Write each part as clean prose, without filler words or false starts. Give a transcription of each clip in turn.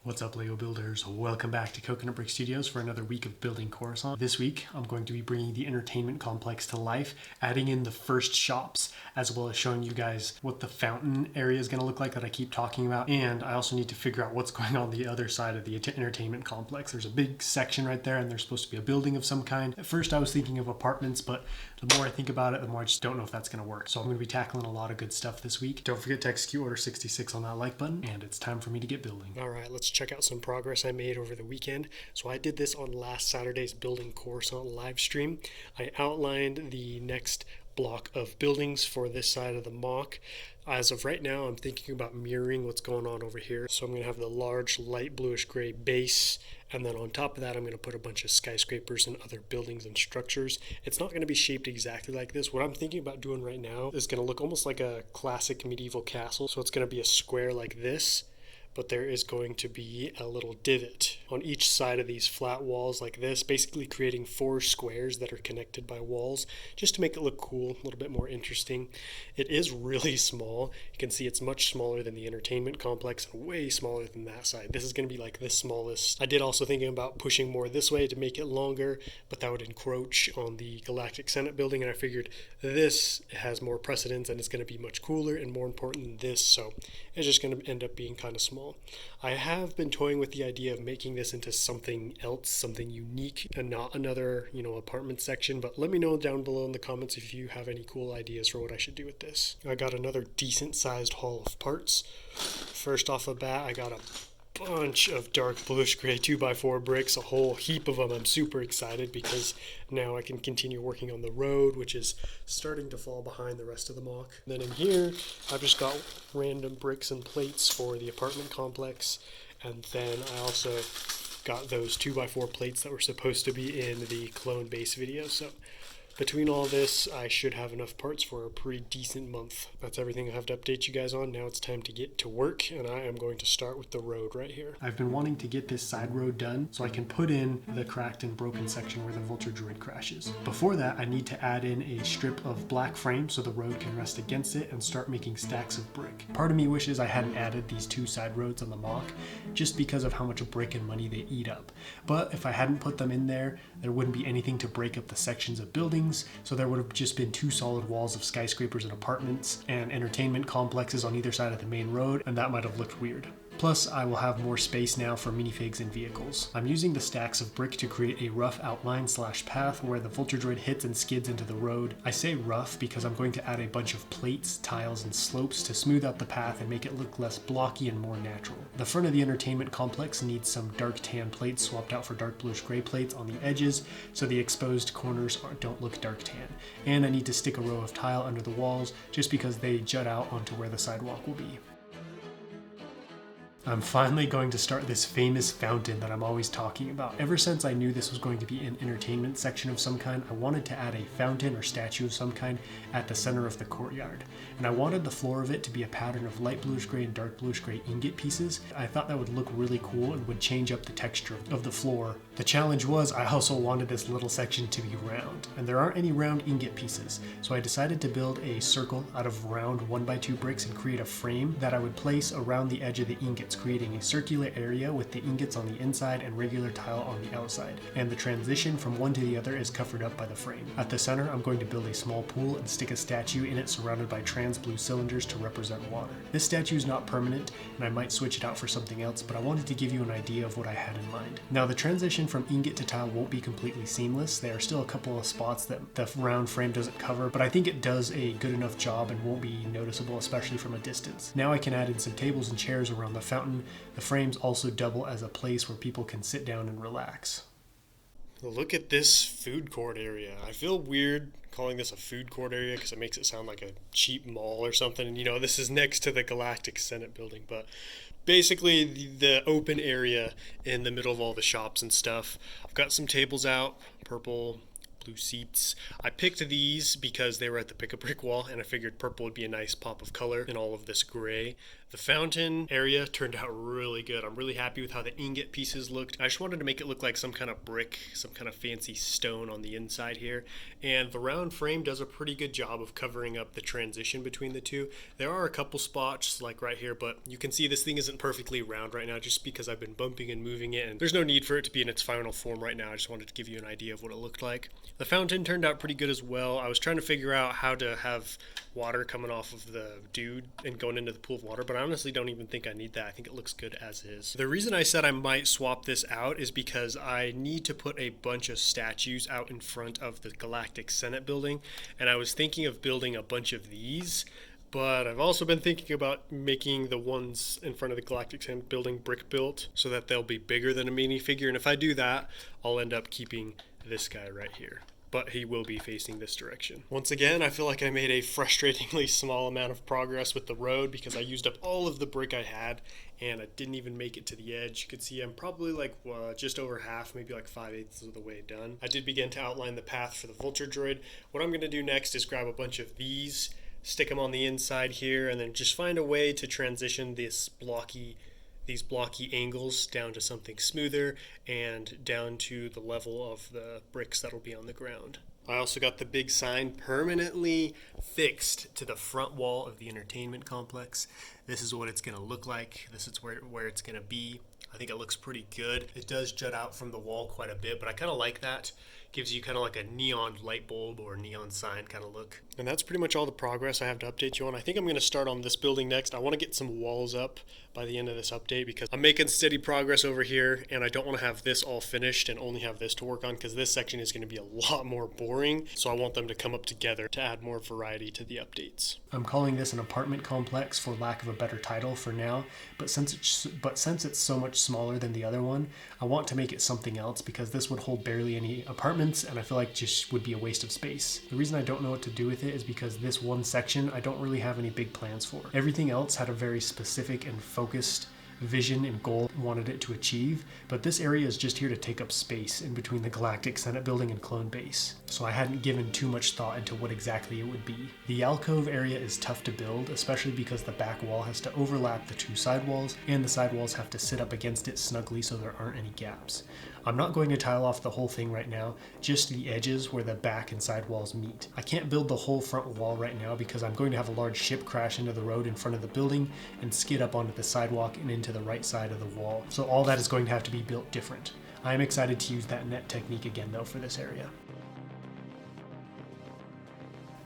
What's up, LEGO builders? Welcome back to Coconut Brick Studios for another week of building Coruscant. This week, I'm going to be bringing the entertainment complex to life, adding in the first shops, as well as showing you guys what the fountain area is going to look like that I keep talking about. And I also need to figure out what's going on the other side of the entertainment complex. There's a big section right there, and there's supposed to be a building of some kind. At first, I was thinking of apartments, but the more I think about it, the more I just don't know if that's going to work. So I'm going to be tackling a lot of good stuff this week. Don't forget to execute Order 66 on that like button, and it's time for me to get building. All right, let's check out some progress I made over the weekend. So I did this on last Saturday's Building Coruscant live stream. I outlined the next block of buildings for this side of the mock. As of right now, I'm thinking about mirroring what's going on over here. So I'm going to have the large light bluish gray base, and then on top of that, I'm going to put a bunch of skyscrapers and other buildings and structures. It's not going to be shaped exactly like this. What I'm thinking about doing right now is going to look almost like a classic medieval castle. So it's going to be a square like this, but there is going to be a little divot on each side of these flat walls like this, basically creating 4 squares that are connected by walls, just to make it look cool, a little bit more interesting. It is really small. You can see it's much smaller than the entertainment complex and way smaller than that side. This is going to be like the smallest. I did also thinking about pushing more this way to make it longer, but that would encroach on the Galactic Senate building, and I figured this has more precedence and it's going to be much cooler and more important than this, so it's just going to end up being kind of small. I have been toying with the idea of making this into something else, something unique, and not another, apartment section, but let me know down below in the comments if you have any cool ideas for what I should do with this. I got another decent sized haul of parts. First off the bat, I got a bunch of dark bluish gray 2x4 bricks, a whole heap of them. I'm super excited because now I can continue working on the road, which is starting to fall behind the rest of the mock. Then in here, I've just got random bricks and plates for the apartment complex, and then I also got those 2x4 plates that were supposed to be in the clone base video. So between all this, I should have enough parts for a pretty decent month. That's everything I have to update you guys on. Now it's time to get to work, and I am going to start with the road right here. I've been wanting to get this side road done so I can put in the cracked and broken section where the Vulture Droid crashes. Before that, I need to add in a strip of black frame so the road can rest against it and start making stacks of brick. Part of me wishes I hadn't added these 2 side roads on the mock just because of how much brick and money they eat up. But if I hadn't put them in there wouldn't be anything to break up the sections of buildings, so there would have just been 2 solid walls of skyscrapers and apartments and entertainment complexes on either side of the main road, and that might have looked weird. Plus, I will have more space now for minifigs and vehicles. I'm using the stacks of brick to create a rough outline / path where the Vulture Droid hits and skids into the road. I say rough because I'm going to add a bunch of plates, tiles, and slopes to smooth out the path and make it look less blocky and more natural. The front of the entertainment complex needs some dark tan plates swapped out for dark bluish gray plates on the edges so the exposed corners don't look dark tan. And I need to stick a row of tile under the walls just because they jut out onto where the sidewalk will be. I'm finally going to start this famous fountain that I'm always talking about. Ever since I knew this was going to be an entertainment section of some kind, I wanted to add a fountain or statue of some kind at the center of the courtyard. And I wanted the floor of it to be a pattern of light bluish gray and dark bluish gray ingot pieces. I thought that would look really cool and would change up the texture of the floor. The challenge was I also wanted this little section to be round, and there aren't any round ingot pieces, so I decided to build a circle out of round 1x2 bricks and create a frame that I would place around the edge of the ingots, creating a circular area with the ingots on the inside and regular tile on the outside, and the transition from one to the other is covered up by the frame. At the center, I'm going to build a small pool and stick a statue in it surrounded by trans blue cylinders to represent water. This statue is not permanent, and I might switch it out for something else, but I wanted to give you an idea of what I had in mind. Now, the transition from ingot to tile won't be completely seamless. There are still a couple of spots that the round frame doesn't cover, but I think it does a good enough job and won't be noticeable, especially from a distance. Now I can add in some tables and chairs around the fountain. The frames also double as a place where people can sit down and relax. Look at this food court area. I feel weird calling this a food court area because it makes it sound like a cheap mall or something. And this is next to the Galactic Senate building, but basically the open area in the middle of all the shops and stuff. I've got some tables out, purple, blue seats. I picked these because they were at the pick a brick wall, and I figured purple would be a nice pop of color in all of this gray. The fountain area turned out really good. I'm really happy with how the ingot pieces looked. I just wanted to make it look like some kind of brick, some kind of fancy stone on the inside here. And the round frame does a pretty good job of covering up the transition between the two. There are a couple spots like right here, but you can see this thing isn't perfectly round right now just because I've been bumping and moving it, and there's no need for it to be in its final form right now. I just wanted to give you an idea of what it looked like. The fountain turned out pretty good as well. I was trying to figure out how to have water coming off of the dude and going into the pool of water, but I honestly don't even think I need that. I think it looks good as is. The reason I said I might swap this out is because I need to put a bunch of statues out in front of the Galactic Senate building, and I was thinking of building a bunch of these, but I've also been thinking about making the ones in front of the Galactic Senate building brick built so that they'll be bigger than a minifigure, and if I do that, I'll end up keeping this guy right here. But he will be facing this direction. Once again, I feel like I made a frustratingly small amount of progress with the road because I used up all of the brick I had and I didn't even make it to the edge. You can see I'm probably like just over half, maybe like 5/8 of the way done. I did begin to outline the path for the vulture droid. What I'm gonna do next is grab a bunch of these, stick them on the inside here, and then just find a way to transition these blocky angles down to something smoother and down to the level of the bricks that'll be on the ground. I also got the big sign permanently fixed to the front wall of the entertainment complex. This is what it's going to look like. This is where it's going to be. I think it looks pretty good. It does jut out from the wall quite a bit, but I kind of like that. Gives you kind of like a neon light bulb or neon sign kind of look. And that's pretty much all the progress I have to update you on. I think I'm going to start on this building next. I want to get some walls up by the end of this update because I'm making steady progress over here and I don't want to have this all finished and only have this to work on because this section is going to be a lot more boring. So I want them to come up together to add more variety to the updates. I'm calling this an apartment complex for lack of a better title for now, but since it's so much smaller than the other one, I want to make it something else because this would hold barely any apartments and I feel like just would be a waste of space. The reason I don't know what to do with it is because this one section I don't really have any big plans for. Everything else had a very specific and focused vision and goal I wanted it to achieve, but this area is just here to take up space in between the Galactic Senate building and Clone Base, so I hadn't given too much thought into what exactly it would be. The alcove area is tough to build, especially because the back wall has to overlap the two side walls, and the side walls have to sit up against it snugly so there aren't any gaps. I'm not going to tile off the whole thing right now, just the edges where the back and side walls meet. I can't build the whole front wall right now because I'm going to have a large ship crash into the road in front of the building and skid up onto the sidewalk and into the right side of the wall. So all that is going to have to be built different. I am excited to use that net technique again though for this area.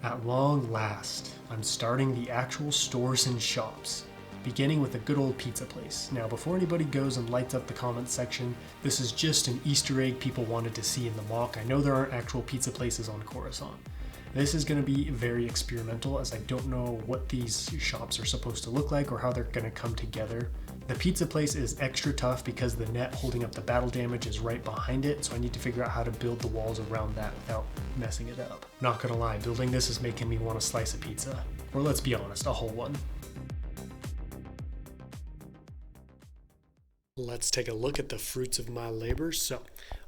At long last, I'm starting the actual stores and shops, beginning with a good old pizza place. Now, before anybody goes and lights up the comments section, this is just an Easter egg people wanted to see in the mock. I know there aren't actual pizza places on Coruscant. This is going to be very experimental as I don't know what these shops are supposed to look like or how they're going to come together. The pizza place is extra tough because the net holding up the battle damage is right behind it, so I need to figure out how to build the walls around that without messing it up. Not gonna lie, building this is making me want a slice of pizza. Or let's be honest, a whole one. Let's take a look at the fruits of my labor. So,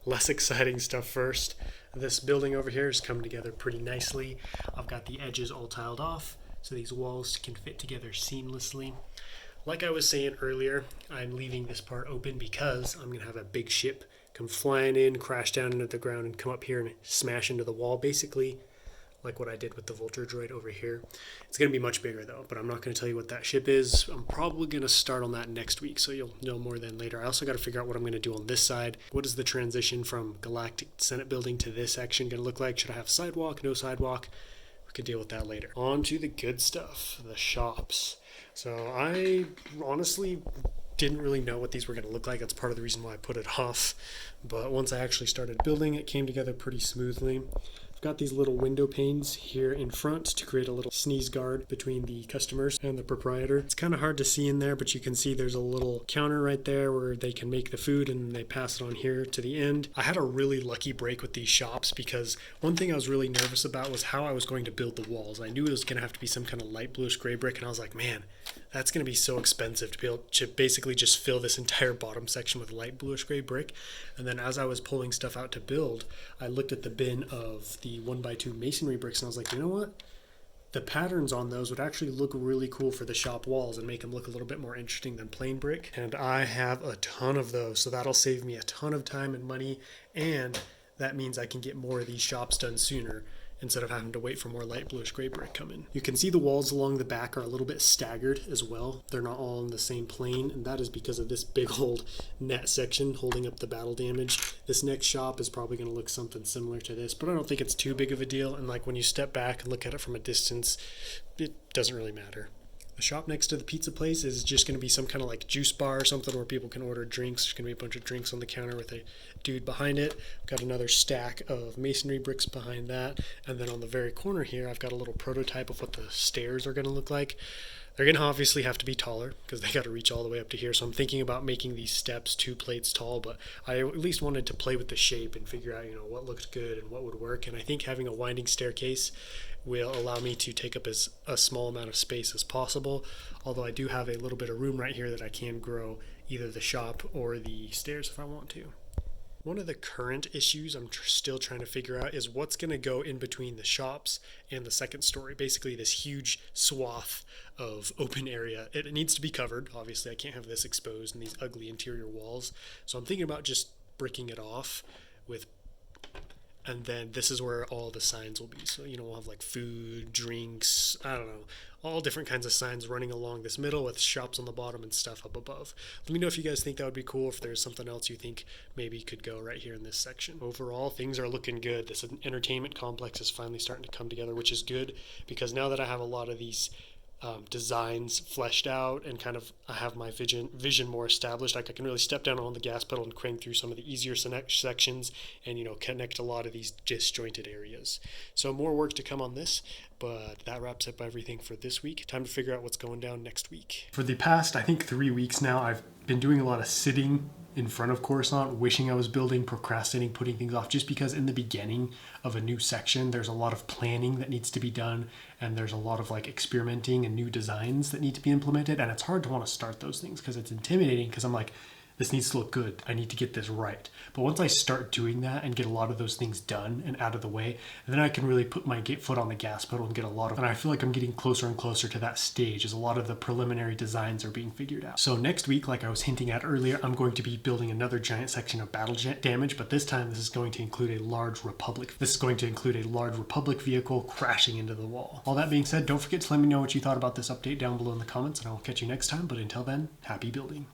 less exciting stuff first. This building over here has come together pretty nicely. I've got the edges all tiled off, so these walls can fit together seamlessly. Like I was saying earlier, I'm leaving this part open because I'm going to have a big ship come flying in, crash down into the ground, and come up here and smash into the wall, basically like what I did with the Vulture droid over here. It's going to be much bigger though, but I'm not going to tell you what that ship is. I'm probably going to start on that next week, so you'll know more then later. I also got to figure out what I'm going to do on this side. What is the transition from Galactic Senate building to this section going to look like? Should I have sidewalk, no sidewalk? We could deal with that later. On to the good stuff, the shops. So I honestly didn't really know what these were going to look like. That's part of the reason why I put it off. But once I actually started building, it came together pretty smoothly. I've got these little window panes here in front to create a little sneeze guard between the customers and the proprietor. It's kind of hard to see in there, but you can see there's a little counter right there where they can make the food and they pass it on here to the end. I had a really lucky break with these shops because one thing I was really nervous about was how I was going to build the walls. I knew it was going to have to be some kind of light bluish gray brick, and I was like, man, that's going to be so expensive to be able to basically just fill this entire bottom section with light bluish gray brick. And then as I was pulling stuff out to build, I looked at the bin of the 1x2 masonry bricks and I was like, you know what? The patterns on those would actually look really cool for the shop walls and make them look a little bit more interesting than plain brick. And I have a ton of those, so that'll save me a ton of time and money, and that means I can get more of these shops done sooner instead of having to wait for more light bluish gray brick come in. You can see the walls along the back are a little bit staggered as well. They're not all on the same plane, and that is because of this big old net section holding up the battle damage. This next shop is probably going to look something similar to this, but I don't think it's too big of a deal, and like when you step back and look at it from a distance, it doesn't really matter. The shop next to the pizza place is just going to be some kind of like juice bar or something where people can order drinks. There's going to be a bunch of drinks on the counter with a dude behind it. I've got another stack of masonry bricks behind that. And then on the very corner here, I've got a little prototype of what the stairs are going to look like. They're going to obviously have to be taller because they got to reach all the way up to here. So I'm thinking about making these steps 2 plates tall, but I at least wanted to play with the shape and figure out, what looked good and what would work. And I think having a winding staircase will allow me to take up as a small amount of space as possible, although I do have a little bit of room right here that I can grow either the shop or the stairs if I want to. One of the current issues I'm still trying to figure out is what's going to go in between the shops and the second story. Basically this huge swath of open area. It needs to be covered. Obviously I can't have this exposed and these ugly interior walls. So I'm thinking about just bricking it off and then this is where all the signs will be. So, we'll have like food, drinks, I don't know, all different kinds of signs running along this middle with shops on the bottom and stuff up above. Let me know if you guys think that would be cool, if there's something else you think maybe could go right here in this section. Overall, things are looking good. This entertainment complex is finally starting to come together, which is good because now that I have a lot of these designs fleshed out and kind of I have my vision more established, like I can really step down on the gas pedal and crank through some of the easier sections and connect a lot of these disjointed areas. So more work to come on this, but that wraps up everything for this week. Time to figure out what's going down next week. For the past, I think 3 weeks now, I've been doing a lot of sitting in front of Coruscant, wishing I was building, procrastinating, putting things off, just because in the beginning of a new section, there's a lot of planning that needs to be done, and there's a lot of like experimenting and new designs that need to be implemented, and it's hard to want to start those things because it's intimidating because I'm like, this needs to look good. I need to get this right. But once I start doing that and get a lot of those things done and out of the way, then I can really put my foot on the gas pedal and get and I feel like I'm getting closer and closer to that stage as a lot of the preliminary designs are being figured out. So next week, like I was hinting at earlier, I'm going to be building another giant section of battle damage, but this time this is going to include a large Republic. This is going to include a large Republic vehicle crashing into the wall. All that being said, don't forget to let me know what you thought about this update down below in the comments, and I will catch you next time. But until then, happy building.